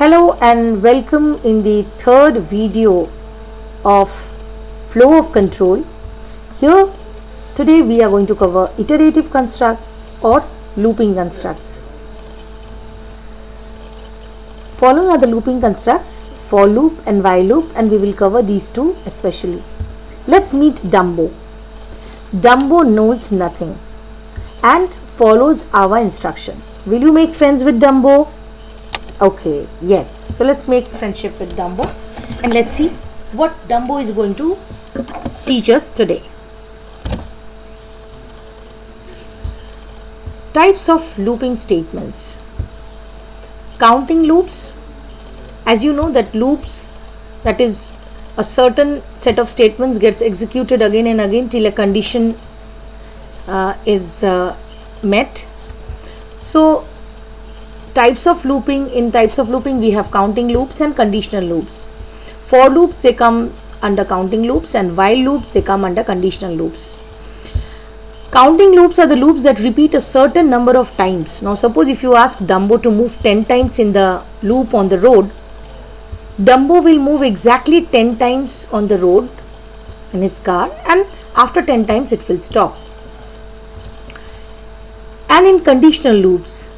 Hello and welcome in the third video of flow of control. Here today we are going to cover iterative constructs or looping constructs. Following are the looping constructs, for loop and while loop, and we will cover these two especially. Let's meet Dumbo. Dumbo knows nothing and follows our instruction. Will you make friends with Dumbo? Okay, yes. So let's make friendship with Dumbo and let's see what Dumbo is going to teach us today. Types of looping statements. Counting loops. As you know that loops, that is a certain set of statements gets executed again and again till a condition is met. So types of looping, in types of looping we have counting loops and conditional loops. For loops they come under counting loops and while loops they come under conditional loops. Counting loops are the loops that repeat a certain number of times. Now suppose if you ask Dumbo to move 10 times in the loop on the road, Dumbo will move exactly 10 times on the road in his car and after 10 times it will stop. And in conditional loops,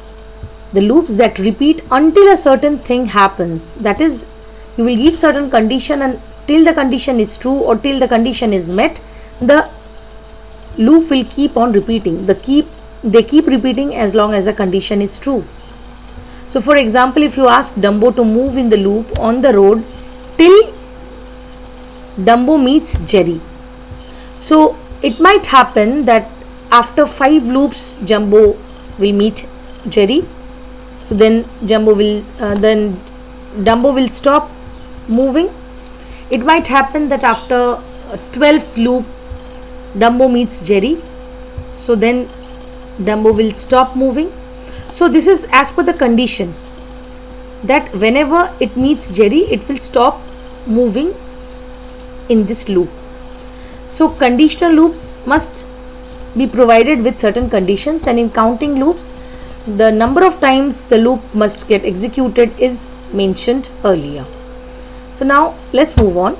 the loops that repeat until a certain thing happens, that is, you will give certain condition and till the condition is true or till the condition is met, the loop will keep on repeating. They keep repeating as long as the condition is true. So for example, if you ask Dumbo to move in the loop on the road till Dumbo meets Jerry, so it might happen that after 5 loops Dumbo will meet Jerry. So then Dumbo will stop moving. It might happen that after 12th loop Dumbo meets Jerry. So then Dumbo will stop moving. So this is as per the condition that whenever it meets Jerry, it will stop moving in this loop. So conditional loops must be provided with certain conditions, and in counting loops the number of times the loop must get executed is mentioned earlier. So now let's move on.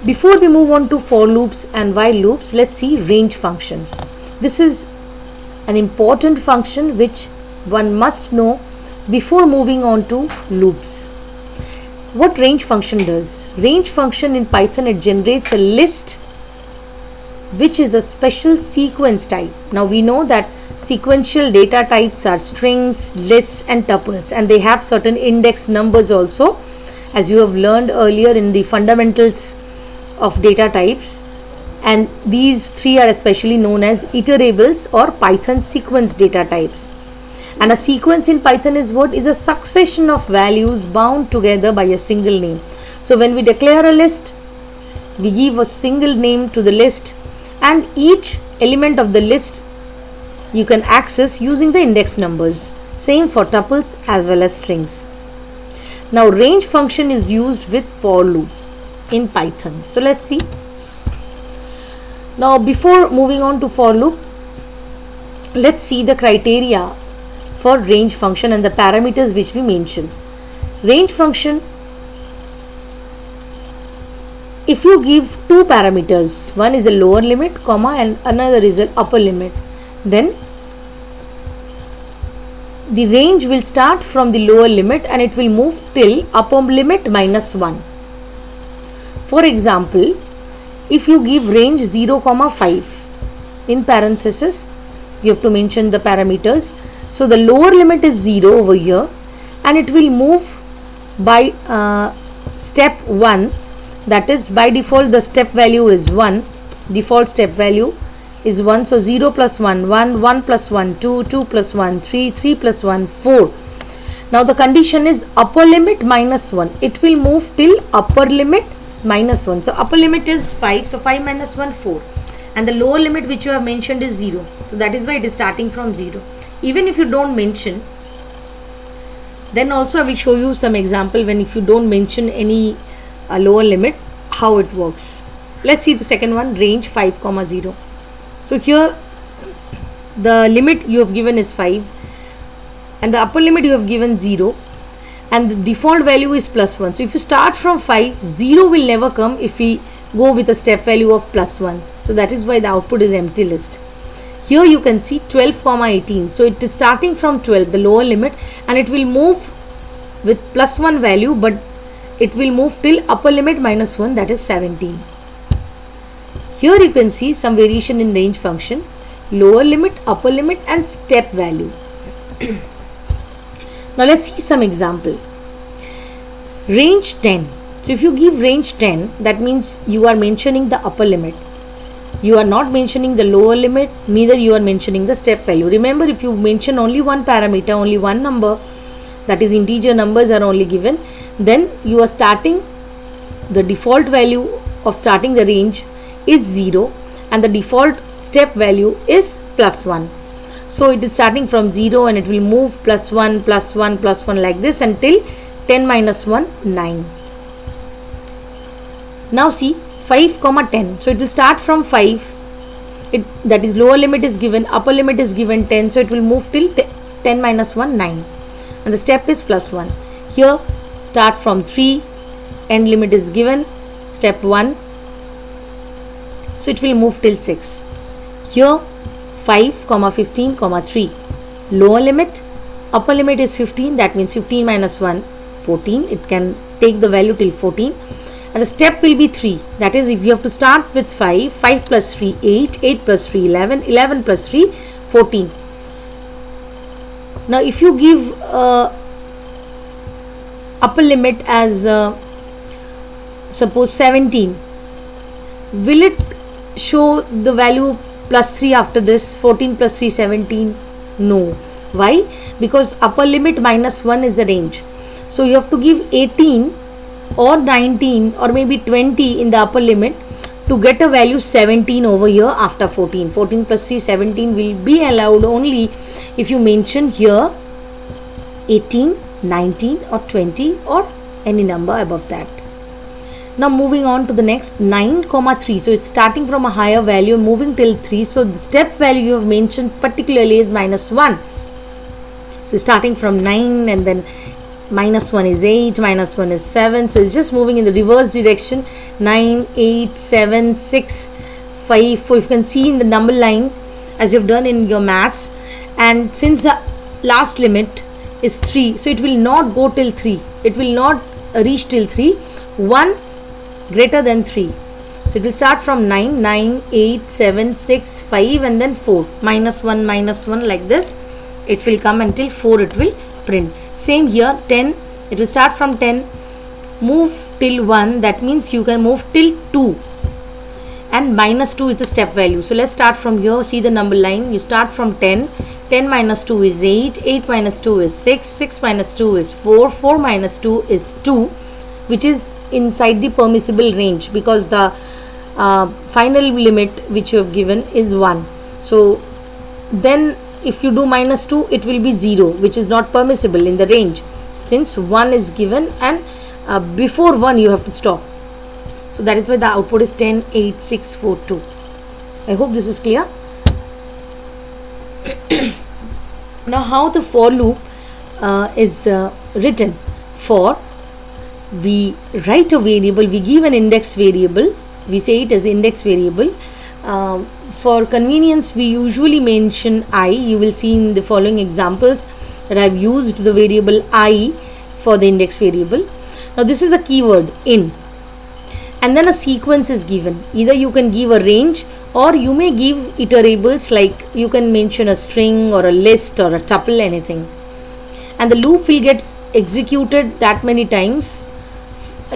Before we move on to for loops and while loops, let's see range function. This is an important function which one must know before moving on to loops. What range function does? Range function in Python, it generates a list which is a special sequence type. Now we know that sequential data types are strings, lists and tuples, and they have certain index numbers also, as you have learned earlier in the fundamentals of data types, and these three are especially known as iterables or Python sequence data types. And a sequence in Python is what? Is a succession of values bound together by a single name. So when we declare a list, we give a single name to the list, and each element of the list you can access using the index numbers. Same for tuples as well as strings. Now range function is used with for loop in Python. So let's see. Now before moving on to for loop, let's see the criteria for range function and the parameters which we mentioned. Range function, if you give two parameters, one is a lower limit, comma, and another is an upper limit, then the range will start from the lower limit and it will move till upper limit minus 1. For example, if you give range 0, 5, in parenthesis you have to mention the parameters. So the lower limit is 0 over here and it will move by step 1, that is by default the step value is 1, default step value is 1. So 0 plus 1, 1, 1 plus 1, 2, 2 plus 1, 3, 3 plus 1, 4. Now the condition is upper limit minus 1. It will move till upper limit minus 1. So upper limit is 5. So 5 minus 1, 4. And the lower limit which you have mentioned is 0. So that is why it is starting from 0. Even if you don't mention, then also I will show you some example when if you don't mention any lower limit, how it works. Let's see the second one, range 5, 0. So here the limit you have given is 5 and the upper limit you have given 0. and the default value is +1. So if you start from 5, 0 will never come if we go with a step value of +1. So that is why the output is empty list. Here you can see 12, 18. So it is starting from 12, the lower limit, and it will move with +1 value, but it will move till upper limit -1, that is 17. Here you can see some variation in range function, lower limit, upper limit, and step value. Now let's see some example. Range 10. So if you give range 10, that means you are mentioning the upper limit. You are not mentioning the lower limit, neither you are mentioning the step value. Remember, if you mention only one parameter, only one number, that is integer numbers are only given, then you are starting, the default value of starting the range is 0 and the default step value is +1. So it is starting from 0 and it will move +1, +1, +1 like this until 10 - 1, 9. Now see 5, 10. So it will start from 5. That is lower limit is given, upper limit is given 10. So it will move till 10 - 1, 9. And the step is +1. Here start from 3. End limit is given, step 1. So it will move till 6. Here 5, 15, 3. Lower limit, upper limit is 15. That means 15 - 1, 14. It can take the value till 14. And the step will be 3. That is, if you have to start with 5, 5 + 3, 8, 8 + 3, 11, 11 + 3, 14. Now if you give upper limit as suppose 17, will it show the value +3 after this? 14 + 3, 17? No. Why? Because upper limit -1 is the range. So you have to give 18 or 19 or maybe 20 in the upper limit to get a value 17 over here after 14. 14 + 3, 17 will be allowed only if you mention here 18, 19 or 20 or any number above that. Now moving on to the next 9, 3. So it's starting from a higher value moving till 3. So the step value you have mentioned particularly is -1. So starting from 9 and then -1 is 8, -1 is 7. So it's just moving in the reverse direction. 9, 8, 7, 6, 5, 4. You can see in the number line as you've done in your maths. And since the last limit is 3, so it will not go till 3. It will not reach till 3. 1 greater than 3. So it will start from 9, 9, 8, 7, 6, 5 and then 4. -1, -1 like this. It will come until 4 it will print. Same here 10. It will start from 10. Move till 1. That means you can move till 2. And -2 is the step value. So let's start from here. See the number line. You start from 10. 10 - 2 is 8. 8 - 2 is 6. 6 - 2 is 4. 4 - 2 is 2, which is inside the permissible range because the final limit which you have given is 1. So then if you do -2, it will be 0, which is not permissible in the range since 1 is given and before 1 you have to stop. So that is why the output is 10, 8, 6, 4, 2. I hope this is clear. Now how the for loop is written. For, we write a variable, we give an index variable, we say it as index variable. For convenience we usually mention I. You will see in the following examples that I have used the variable I for the index variable. Now this is a keyword in, and then a sequence is given. Either you can give a range or you may give iterables, like you can mention a string or a list or a tuple, anything, and the loop will get executed that many times.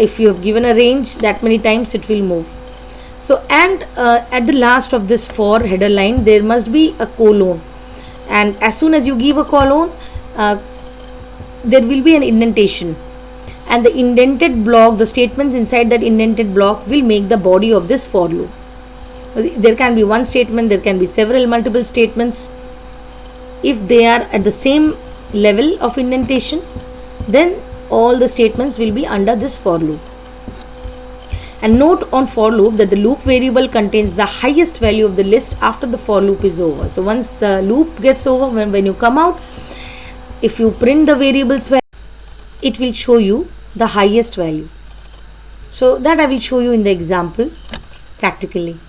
If you have given a range, that many times it will move. So and at the last of this for header line there must be a colon, and as soon as you give a colon there will be an indentation, and the indented block, the statements inside that indented block will make the body of this for loop. There can be one statement, there can be multiple statements. If they are at the same level of indentation, then all the statements will be under this for loop. And note on for loop that the loop variable contains the highest value of the list after the for loop is over. So once the loop gets over, when you come out, if you print the variables value, it will show you the highest value. So that I will show you in the example practically.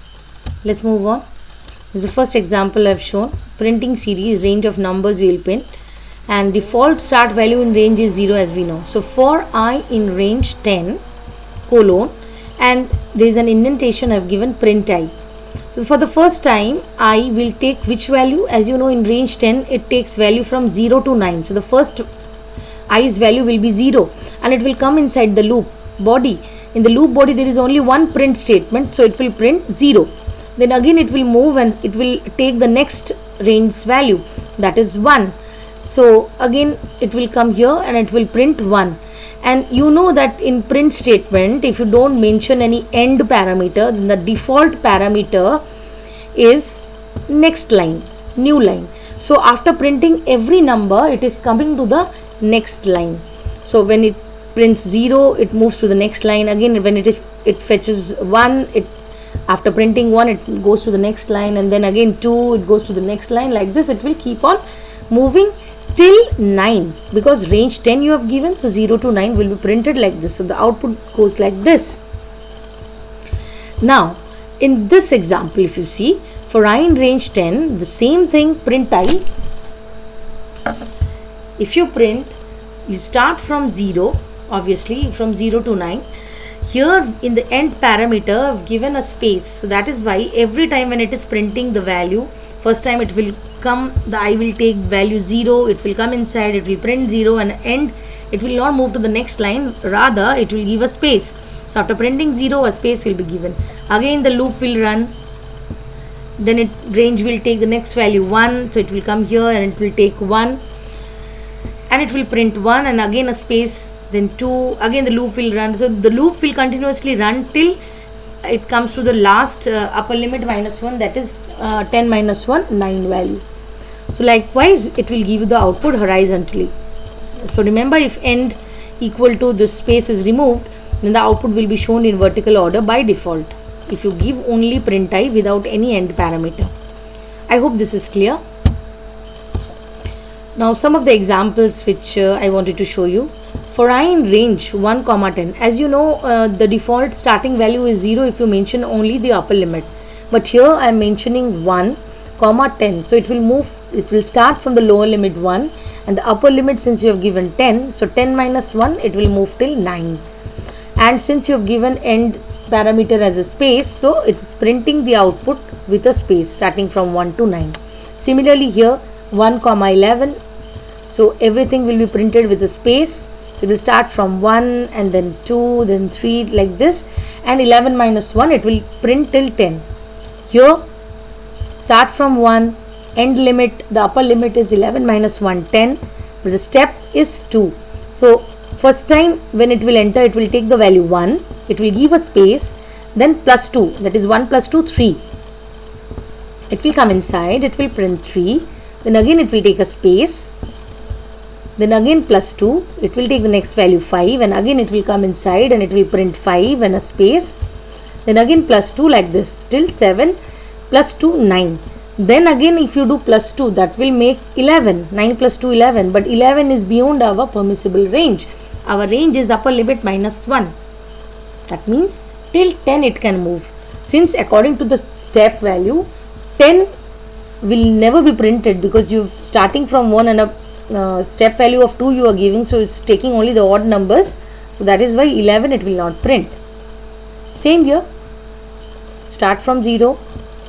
Let's move on. This is the first example I have shown. Printing series, range of numbers we will print, and default start value in range is 0 as we know. So for I in range 10 colon, and there is an indentation I have given print I. So for the first time I will take which value? As you know, in range 10 it takes value from 0 to 9. So the first I's value will be 0 and it will come inside the loop body. In the loop body there is only one print statement, so it will print 0. Then again it will move and it will take the next range value, that is 1. So again it will come here and it will print 1. And you know that in print statement, if you don't mention any end parameter, then the default parameter is next line, new line. So after printing every number, it is coming to the next line. So when it prints 0, it moves to the next line. Again when it fetches 1, after printing 1 it goes to the next line, and then again 2 it goes to the next line. Like this it will keep on moving till 9, because range 10 you have given, so 0 to 9 will be printed like this. So the output goes like this. Now in this example, if you see, for I in range 10, the same thing, print I. If you print, you start from 0, obviously from 0 to 9. Here in the end parameter I have given a space, so that is why every time when it is printing the value, first time it will come, the I will take value 0, it will come inside, it will print 0, and end it will not move to the next line, rather it will give a space. So after printing 0, a space will be given. Again the loop will run, then range will take the next value 1, so it will come here and it will take 1 and it will print 1, and again a space, then 2, again the loop will run. So the loop will continuously run till it comes to the last upper limit minus 1, that is 10 minus 1, 9 value. So likewise it will give you the output horizontally. So remember, if end equal to this space is removed, then the output will be shown in vertical order by default if you give only print I without any end parameter. I hope this is clear. Now some of the examples which I wanted to show you. For I in range 1, 10, as you know, the default starting value is 0 if you mention only the upper limit. But here I am mentioning 1, 10. So it will move, it will start from the lower limit 1 and the upper limit, since you have given 10. So 10 minus 1, it will move till 9. And since you have given end parameter as a space, so it is printing the output with a space starting from 1 to 9. Similarly here 1, 11. So everything will be printed with a space. So it will start from 1 and then 2, then 3, like this, and 11 minus 1 it will print till 10. Here start from 1, end limit, the upper limit is 11 minus 1, 10, but the step is 2. So first time when it will enter, it will take the value 1, it will give a space, then plus 2, that is 1 plus 2, 3. It will come inside, it will print 3, then again it will take a space, then again plus 2, it will take the next value 5, and again it will come inside and it will print 5 and a space, then again plus 2, like this till 7, plus 2, 9. Then again if you do plus 2, that will make 11, 9 plus 2, 11, but 11 is beyond our permissible range. Our range is upper limit minus 1. That means till 10 it can move. Since according to the step value, 10 will never be printed, because you starting from 1 and a step value of 2 you are giving, so it's taking only the odd numbers, so that is why 11 it will not print. Same here, start from 0,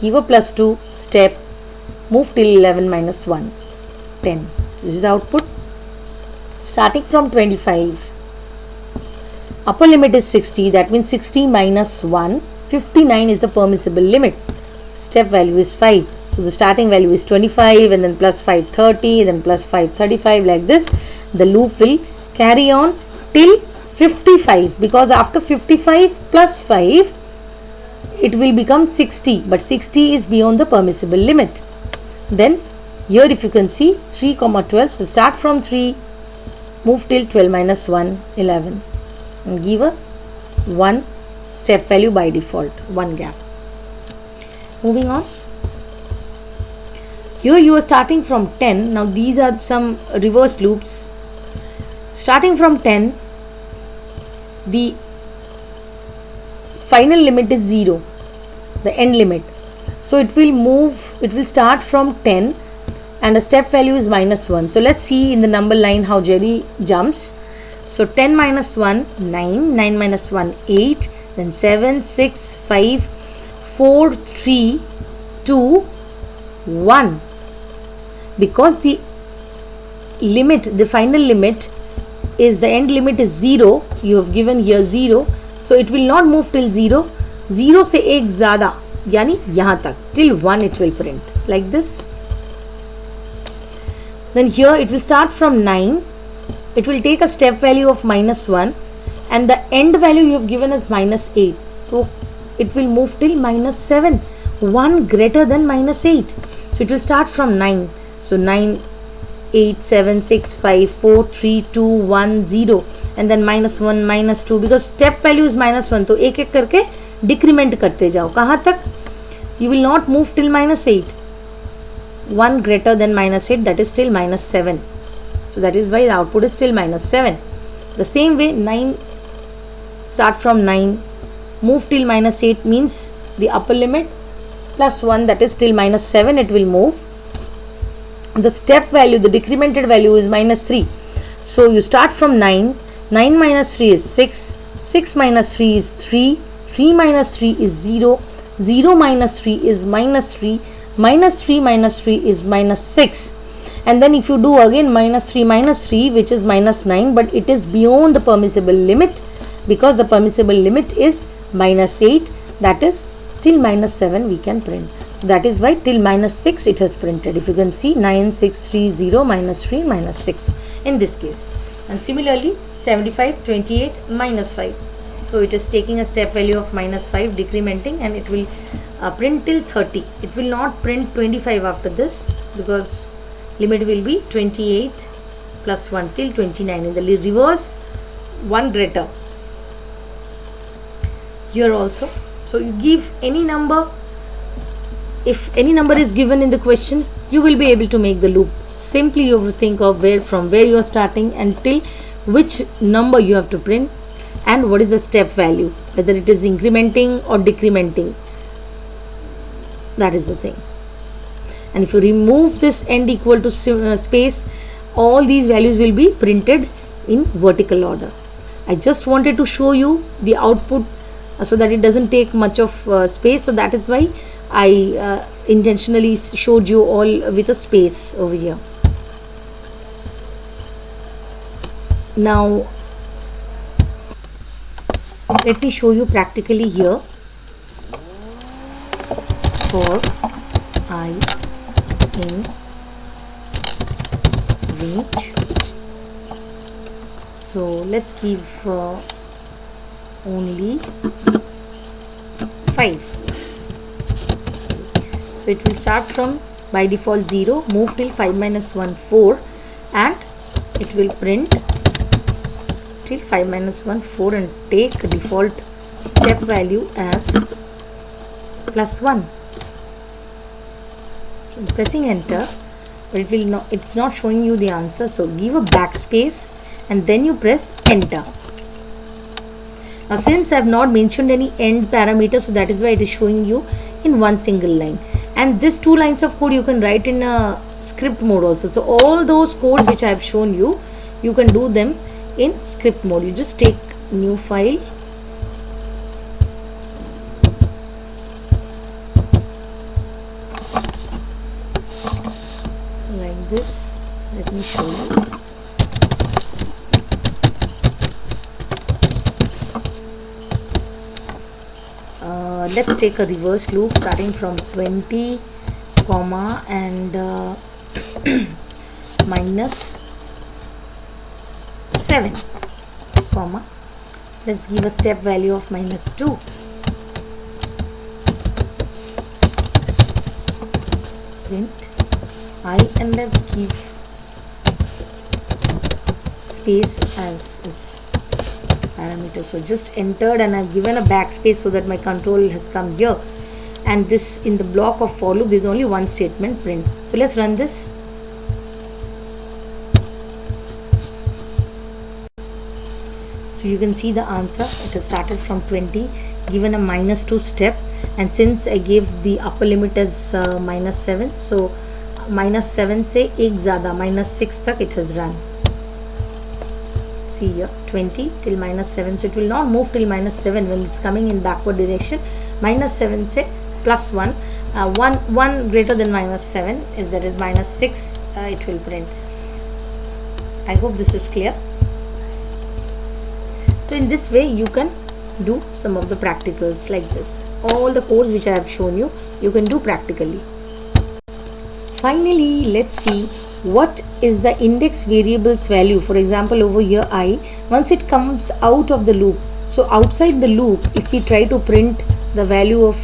give a plus 2 step, move till 11 minus 1, 10. This is the output. Starting from 25, upper limit is 60, that means 60 minus 1, 59 is the permissible limit. Step value is 5. So the starting value is 25, and then plus 5, 30, then plus 5, 35, like this. The loop will carry on till 55, because after 55 plus 5 it will become 60, but 60 is beyond the permissible limit. Then here if you can see 3, 12, so start from 3, move till 12 minus 1, 11, and give a 1 step value by default, 1 gap. Moving on. Here you are starting from 10. Now these are some reverse loops. Starting from 10, the final limit is 0, the end limit. So it will start from 10 and a step value is -1. So let's see in the number line how Jerry jumps. So 10 minus 1, 9, 9 minus 1, 8, then 7, 6, 5, 4, 3, 2, 1. Because the final limit is, the end limit is 0, you have given here 0, so it will not move till 0. 0 से एक ज़्यादा यानी यहाँ तक, till 1 it will print like this. Then here it will start from 9, it will take a step value of -1 and the end value you have given as -8, so it will move till -7, 1 greater than -8. So it will start from 9, so 9, 8, 7, 6, 5, 4, 3, 2, 1, 0 and then -1, -2, because step value is -1, तो एक एक करके decrement करते जाओ. कहाँ तक? You will not move till -8. 1 greater than -8, that is still -7. So that is why the output is still -7. The same way 9, start from 9, move till -8 means the upper limit plus 1, that is still -7, it will move. The step value, the decremented value is -3. So you start from 9, 9 minus 3 is 6, 6 minus 3 is 3, 3 minus 3 is 0, 0 minus 3 is -3, -3 minus 3 is -6. And then if you do again -3 which is -9, but it is beyond the permissible limit because the permissible limit is -8, that is till -7 we can print. So that is why till -6 it has printed. If you can see 9, 6, 3, 0, -3, -6 in this case. And similarly 75, 28, -5. So it is taking a step value of -5, decrementing, and it will print till 30. It will not print 25 after this because limit will be 28 plus 1 till 29. In the reverse, 1 greater. Here also. So you give any number. If any number is given in the question, you will be able to make the loop. Simply you have to think of from where you are starting and till which number you have to print and what is the step value, whether it is incrementing or decrementing. That is the thing. And if you remove this end equal to space, all these values will be printed in vertical order. I just wanted to show you the output so that it doesn't take much of space. So that is why I intentionally showed you all with a space over here. Now let me show you practically here for I in range. So let's give only 5. So it will start from by default 0, move till 5 minus 1, 4, and it will print till 5 minus 1, 4 and take default step value as +1. So pressing enter, but it will not, it's not showing you the answer. So give a backspace and then you press enter. Now since I have not mentioned any end parameter, so that is why it is showing you in one single line. And this 2 lines of code you can write in a script mode also. So all those code which I have shown you, you can do them in script mode. You just take new file, like this. Let me show you. Let's take a reverse loop starting from 20 comma and minus 7 comma, let's give a step value of -2, print I, and let's give space as parameter. So just entered and I've given a backspace so that my control has come here, and this in the block of for loop is only one statement, print. So let's run this. So you can see the answer. It has started from 20, given a -2 step, and since I gave the upper limit as -7, so -7 से एक ज़्यादा -6 तक it has run. See here, 20 till -7, so it will not move till -7 when it's coming in backward direction. -7 से +1, 1 greater than -7 is, that is -6, it will print. I hope this is clear. So in this way you can do some of the practicals like this. All the codes which I have shown you, you can do practically. Finally, let's see what is the index variable's value. For example, over here I, once it comes out of the loop, so outside the loop, if we try to print the value of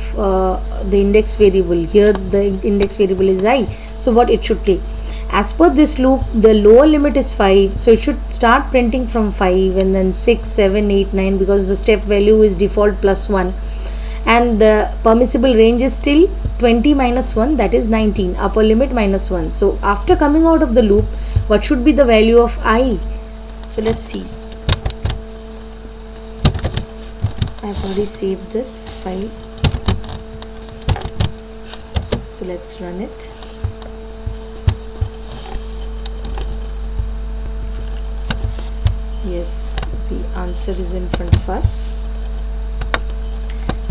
the index variable, here the index variable is I, so what it should take? As per this loop, the lower limit is 5, so it should start printing from 5 and then 6, 7, 8, 9, because the step value is default +1, and the permissible range is still 20 minus 1, that is 19, upper limit -1. So after coming out of the loop, what should be the value of I? So let's see. I've already saved this file, so let's run it. Yes, the answer is in front of us.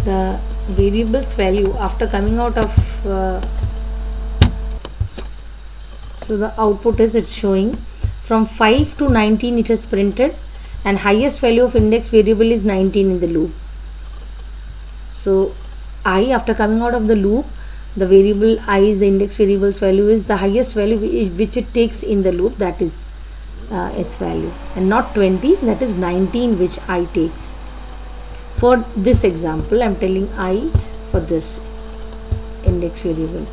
The variable's value after coming out of so the output is, it's showing from 5 to 19 it is printed, and highest value of index variable is 19 in the loop. So I, after coming out of the loop, the variable I is the index variable's value is the highest value which it takes in the loop, that is its value, and not 20, that is 19 which I takes. For this example, I am telling I for this index variable.